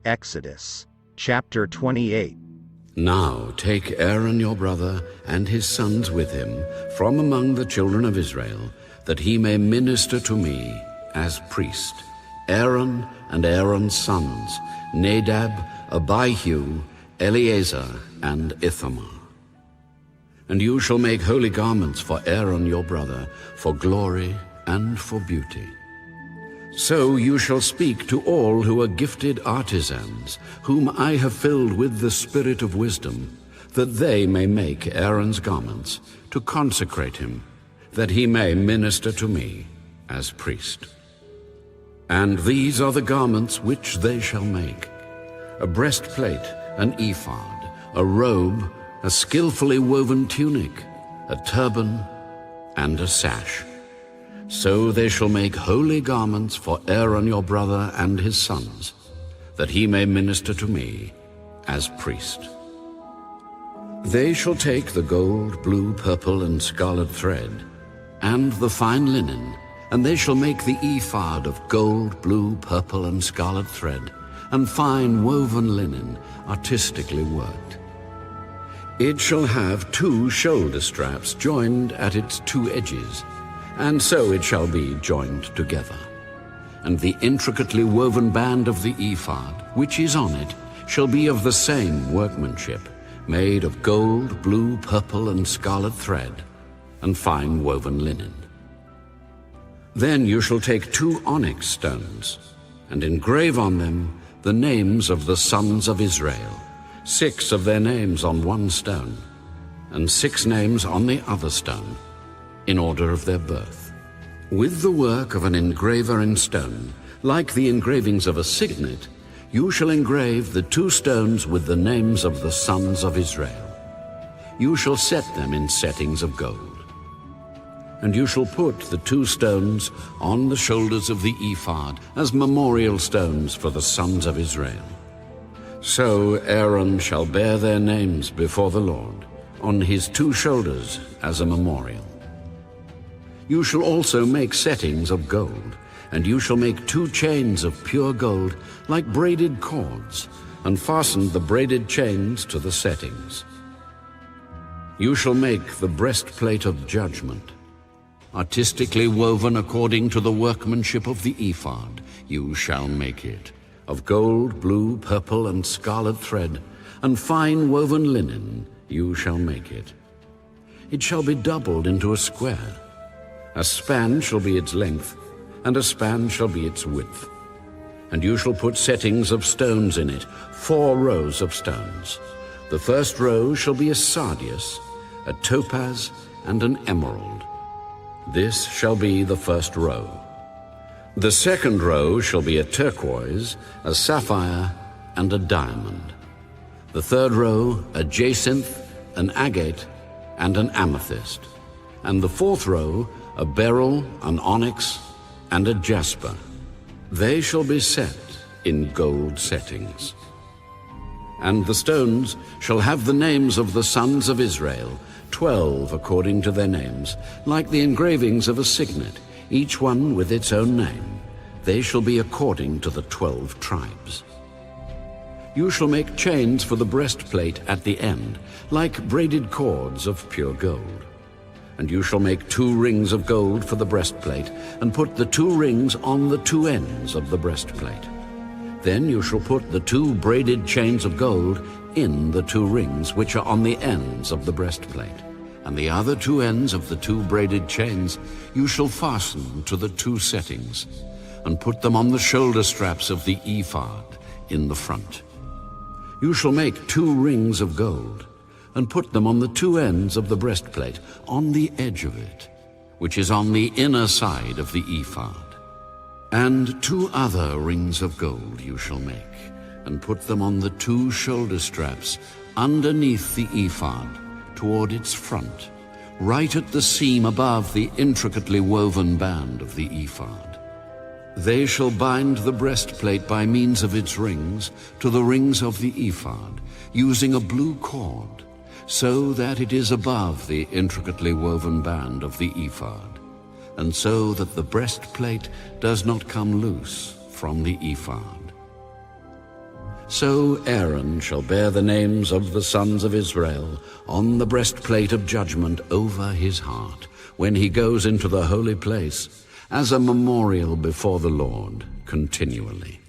Exodus chapter 28. Now take Aaron your brother and his sons with him from among the children of Israel, that he may minister to me as priest, Aaron and Aaron's sons, Nadab, Abihu, Eleazar, and Ithamar. And you shall make holy garments for Aaron your brother, for glory and for beauty. So you shall speak to all who are gifted artisans, whom I have filled with the spirit of wisdom, that they may make Aaron's garments, to consecrate him, that he may minister to me as priest. And these are the garments which they shall make: a breastplate, an ephod, a robe, a skillfully woven tunic, a turban, and a sash. So they shall make holy garments for Aaron your brother and his sons, that he may minister to me as priest. They shall take the gold, blue, purple, and scarlet thread, and the fine linen, and they shall make the ephod of gold, blue, purple, and scarlet thread, and fine woven linen, artistically worked. It shall have 2 shoulder straps joined at its 2 edges, and so it shall be joined together. And the intricately woven band of the ephod, which is on it, shall be of the same workmanship, made of gold, blue, purple, and scarlet thread, and fine woven linen. Then you shall take 2 onyx stones, and engrave on them the names of the sons of Israel, 6 of their names on one stone, and 6 names on the other stone, in order of their birth. With the work of an engraver in stone, like the engravings of a signet, you shall engrave the 2 stones with the names of the sons of Israel. You shall set them in settings of gold. And you shall put the 2 stones on the shoulders of the ephod as memorial stones for the sons of Israel. So Aaron shall bear their names before the Lord on his 2 shoulders as a memorial. You shall also make settings of gold, and you shall make 2 chains of pure gold like braided cords, and fasten the braided chains to the settings. You shall make the breastplate of judgment, artistically woven according to the workmanship of the ephod. You shall make it of gold, blue, purple, and scarlet thread, and fine woven linen. You shall make it. It shall be doubled into a square. A span shall be its length, and a span shall be its width. And you shall put settings of stones in it, 4 rows of stones. The first row shall be a sardius, a topaz, and an emerald. This shall be the first row. The second row shall be a turquoise, a sapphire, and a diamond. The third row a jacinth, an agate, and an amethyst. And the fourth row a beryl, an onyx, and a jasper. They shall be set in gold settings. And the stones shall have the names of the sons of Israel, 12 according to their names, like the engravings of a signet, each one with its own name. They shall be according to the 12 tribes. You shall make chains for the breastplate at the end, like braided cords of pure gold. And you shall make 2 rings of gold for the breastplate, and put the 2 rings on the 2 ends of the breastplate. Then you shall put the 2 braided chains of gold in the 2 rings which are on the ends of the breastplate. And the other 2 ends of the 2 braided chains you shall fasten to the 2 settings, and put them on the shoulder straps of the ephod in the front. You shall make 2 rings of gold, and put them on the 2 ends of the breastplate, on the edge of it, which is on the inner side of the ephod. And 2 other rings of gold you shall make, and put them on the 2 shoulder straps underneath the ephod, toward its front, right at the seam above the intricately woven band of the ephod. They shall bind the breastplate by means of its rings to the rings of the ephod, using a blue cord, so that it is above the intricately woven band of the ephod, and so that the breastplate does not come loose from the ephod. So Aaron shall bear the names of the sons of Israel on the breastplate of judgment over his heart, when he goes into the holy place, as a memorial before the Lord continually.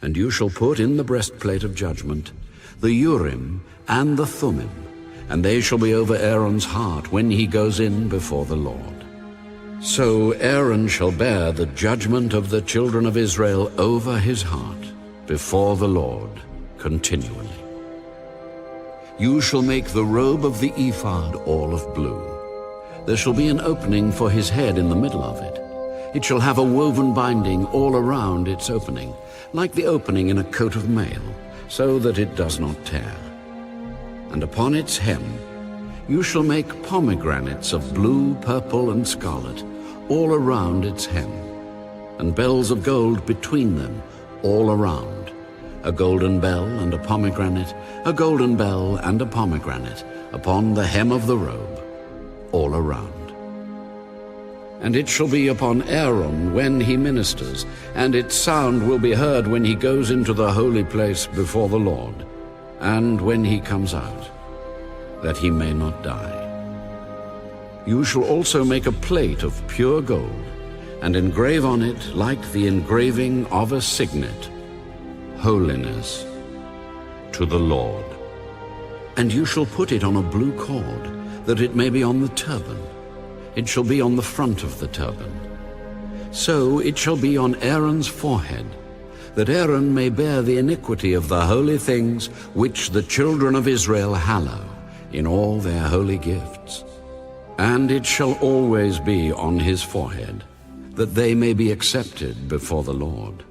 And you shall put in the breastplate of judgment the Urim and the Thummim, and they shall be over Aaron's heart when he goes in before the Lord. So Aaron shall bear the judgment of the children of Israel over his heart before the Lord continually. You shall make the robe of the ephod all of blue. There shall be an opening for his head in the middle of it. It shall have a woven binding all around its opening, like the opening in a coat of mail, so that it does not tear. And upon its hem you shall make pomegranates of blue, purple, and scarlet all around its hem, and bells of gold between them all around, a golden bell and a pomegranate, a golden bell and a pomegranate upon the hem of the robe all around. And it shall be upon Aaron when he ministers, and its sound will be heard when he goes into the holy place before the Lord, and when he comes out, that he may not die. You shall also make a plate of pure gold, and engrave on it, like the engraving of a signet, holiness to the Lord. And you shall put it on a blue cord, that it may be on the turban. It shall be on the front of the turban. So it shall be on Aaron's forehead, that Aaron may bear the iniquity of the holy things which the children of Israel hallow in all their holy gifts. And it shall always be on his forehead, that they may be accepted before the Lord.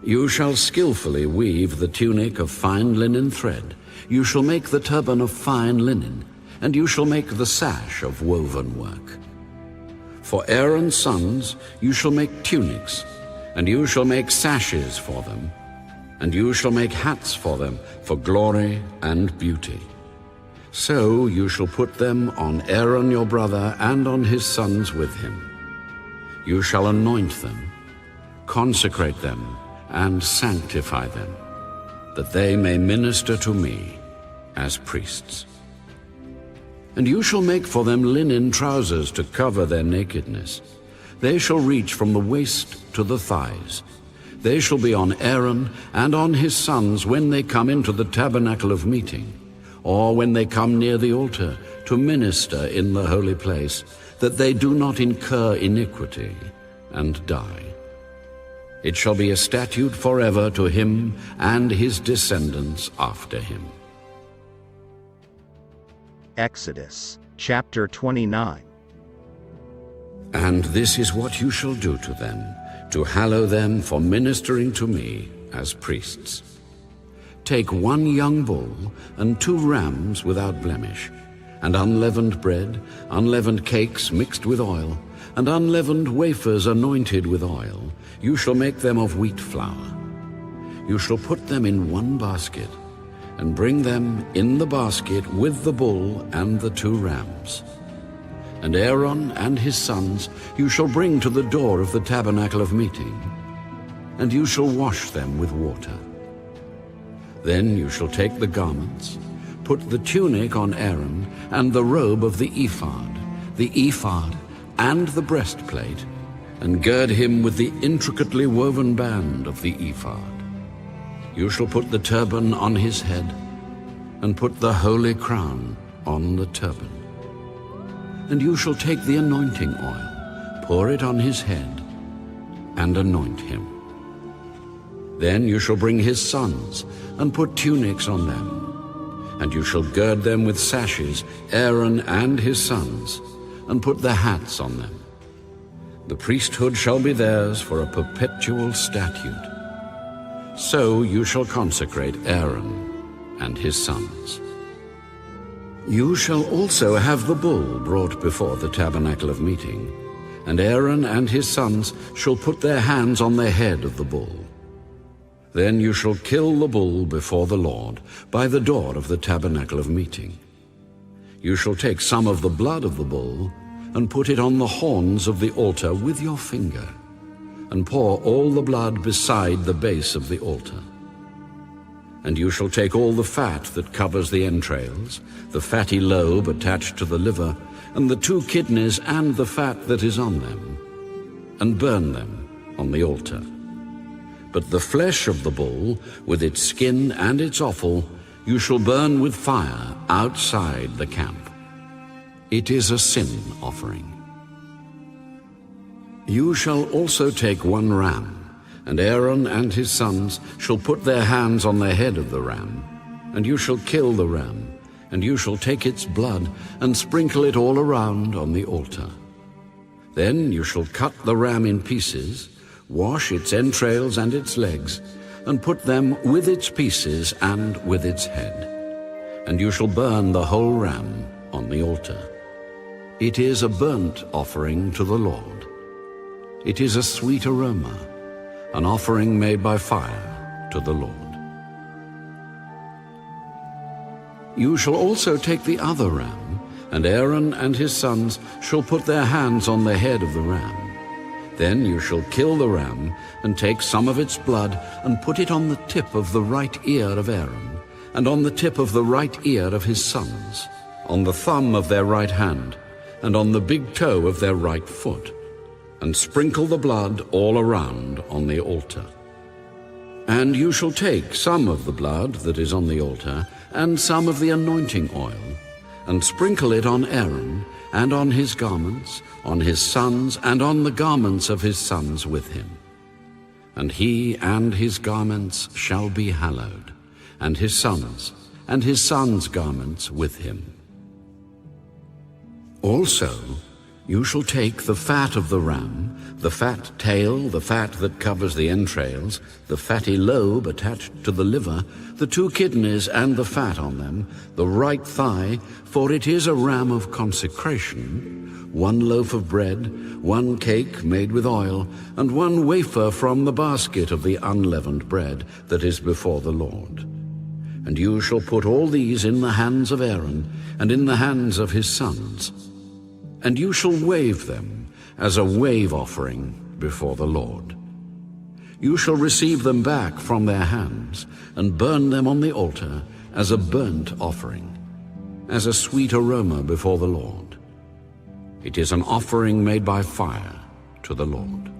You shall skillfully weave the tunic of fine linen thread. You shall make the turban of fine linen, and you shall make the sash of woven work. For Aaron's sons you shall make tunics, and you shall make sashes for them, and you shall make hats for them for glory and beauty. So you shall put them on Aaron your brother and on his sons with him. You shall anoint them, consecrate them, and sanctify them, that they may minister to me as priests. And you shall make for them linen trousers to cover their nakedness. They shall reach from the waist to the thighs. They shall be on Aaron and on his sons when they come into the tabernacle of meeting, or when they come near the altar to minister in the holy place, that they do not incur iniquity and die. It shall be a statute forever to him and his descendants after him. Exodus chapter 29. And this is what you shall do to them, to hallow them for ministering to me as priests. Take 1 young bull and 2 rams without blemish, and unleavened bread, unleavened cakes mixed with oil, and unleavened wafers anointed with oil. You shall make them of wheat flour. You shall put them in 1 basket, and bring them in the basket with the bull and the 2 rams. And Aaron and his sons you shall bring to the door of the tabernacle of meeting, and you shall wash them with water. Then you shall take the garments, put the tunic on Aaron, and the robe of the ephod, and the breastplate, and gird him with the intricately woven band of the ephod. You shall put the turban on his head, and put the holy crown on the turban. And you shall take the anointing oil, pour it on his head, and anoint him. Then you shall bring his sons, and put tunics on them. And you shall gird them with sashes, Aaron and his sons, and put the hats on them. The priesthood shall be theirs for a perpetual statute. So you shall consecrate Aaron and his sons. You shall also have the bull brought before the tabernacle of meeting, and Aaron and his sons shall put their hands on the head of the bull. Then you shall kill the bull before the Lord by the door of the tabernacle of meeting. You shall take some of the blood of the bull and put it on the horns of the altar with your finger, and pour all the blood beside the base of the altar. And you shall take all the fat that covers the entrails, the fatty lobe attached to the liver, and the 2 kidneys and the fat that is on them, and burn them on the altar. But the flesh of the bull, with its skin and its offal, you shall burn with fire outside the camp. It is a sin offering. You shall also take 1 ram, and Aaron and his sons shall put their hands on the head of the ram, and you shall kill the ram, and you shall take its blood and sprinkle it all around on the altar. Then you shall cut the ram in pieces, wash its entrails and its legs, and put them with its pieces and with its head. And you shall burn the whole ram on the altar. It is a burnt offering to the Lord. It is a sweet aroma, an offering made by fire to the Lord. You shall also take the other ram, and Aaron and his sons shall put their hands on the head of the ram. Then you shall kill the ram, and take some of its blood, and put it on the tip of the right ear of Aaron, and on the tip of the right ear of his sons, on the thumb of their right hand, and on the big toe of their right foot, and sprinkle the blood all around on the altar. And you shall take some of the blood that is on the altar, and some of the anointing oil, and sprinkle it on Aaron, and on his garments, on his sons, and on the garments of his sons with him. And he and his garments shall be hallowed, and his sons' garments with him. Also, you shall take the fat of the ram, the fat tail, the fat that covers the entrails, the fatty lobe attached to the liver, the 2 kidneys and the fat on them, the right thigh, for it is a ram of consecration, 1 loaf of bread, 1 cake made with oil, and 1 wafer from the basket of the unleavened bread that is before the Lord. And you shall put all these in the hands of Aaron and in the hands of his sons, and you shall wave them as a wave offering before the Lord. You shall receive them back from their hands and burn them on the altar as a burnt offering, as a sweet aroma before the Lord. It is an offering made by fire to the Lord.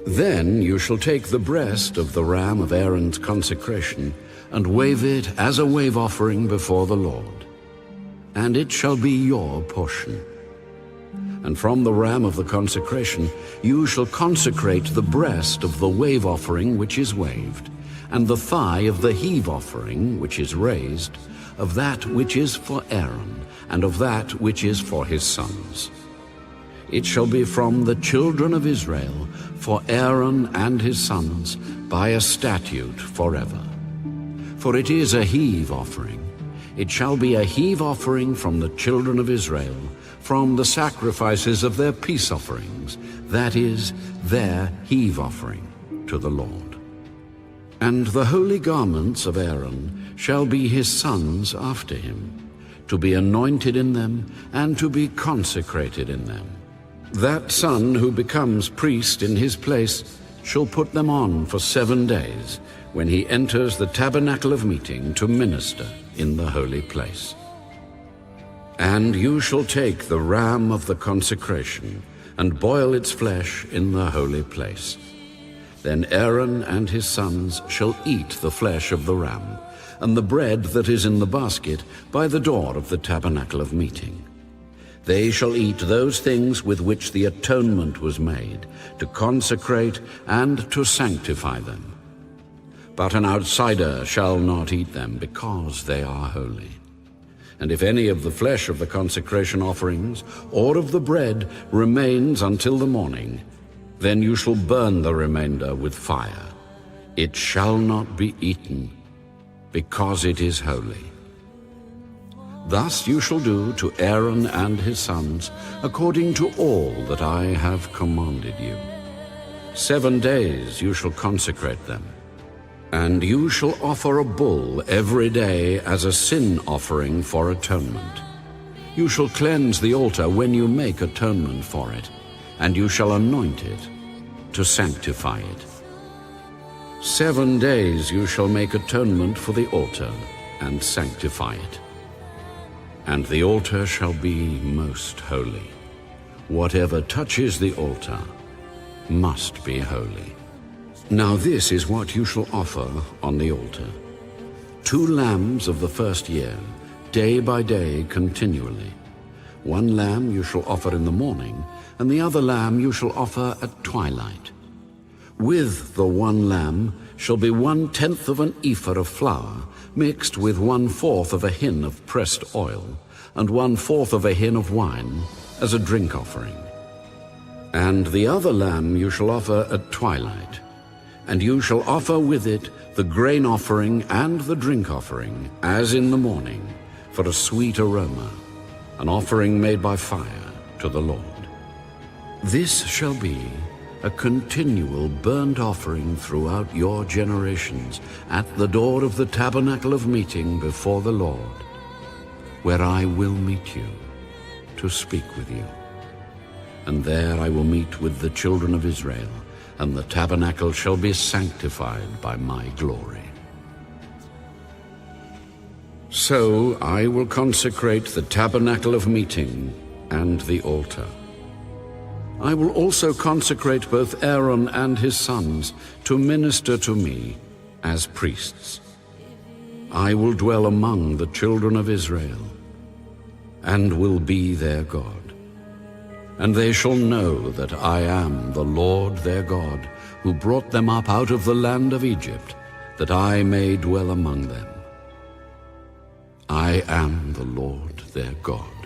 Then you shall take the breast of the ram of Aaron's consecration and wave it as a wave offering before the Lord, and it shall be your portion. And from the ram of the consecration you shall consecrate the breast of the wave offering which is waved, and the thigh of the heave offering which is raised, of that which is for Aaron, and of that which is for his sons. It shall be from the children of Israel, for Aaron and his sons, by a statute forever. For it is a heave offering. It shall be a heave offering from the children of Israel, from the sacrifices of their peace offerings, that is, their heave offering to the Lord. And the holy garments of Aaron shall be his sons after him, to be anointed in them and to be consecrated in them. That son who becomes priest in his place shall put them on for 7 days, when he enters the tabernacle of meeting to minister in the holy place. And you shall take the ram of the consecration and boil its flesh in the holy place. Then Aaron and his sons shall eat the flesh of the ram, and the bread that is in the basket by the door of the tabernacle of meeting. They shall eat those things with which the atonement was made, to consecrate and to sanctify them. But an outsider shall not eat them, because they are holy. And if any of the flesh of the consecration offerings or of the bread remains until the morning, then you shall burn the remainder with fire. It shall not be eaten, because it is holy. Thus you shall do to Aaron and his sons, according to all that I have commanded you. 7 days you shall consecrate them. And you shall offer a bull every day as a sin offering for atonement. You shall cleanse the altar when you make atonement for it, and you shall anoint it to sanctify it. 7 days you shall make atonement for the altar and sanctify it. And the altar shall be most holy. Whatever touches the altar must be holy. Now this is what you shall offer on the altar: 2 lambs of the first year, day by day continually. 1 lamb you shall offer in the morning, and the other lamb you shall offer at twilight. With the 1 lamb shall be 1/10 of an ephah of flour, mixed with 1/4 of a hin of pressed oil, and 1/4 of a hin of wine, as a drink offering. And the other lamb you shall offer at twilight, and you shall offer with it the grain offering and the drink offering, as in the morning, for a sweet aroma, an offering made by fire to the Lord. This shall be a continual burnt offering throughout your generations at the door of the tabernacle of meeting before the Lord, where I will meet you to speak with you. And there I will meet with the children of Israel, and the tabernacle shall be sanctified by my glory. So I will consecrate the tabernacle of meeting and the altar. I will also consecrate both Aaron and his sons to minister to me as priests. I will dwell among the children of Israel, and will be their God. And they shall know that I am the Lord their God, who brought them up out of the land of Egypt, that I may dwell among them. I am the Lord their God.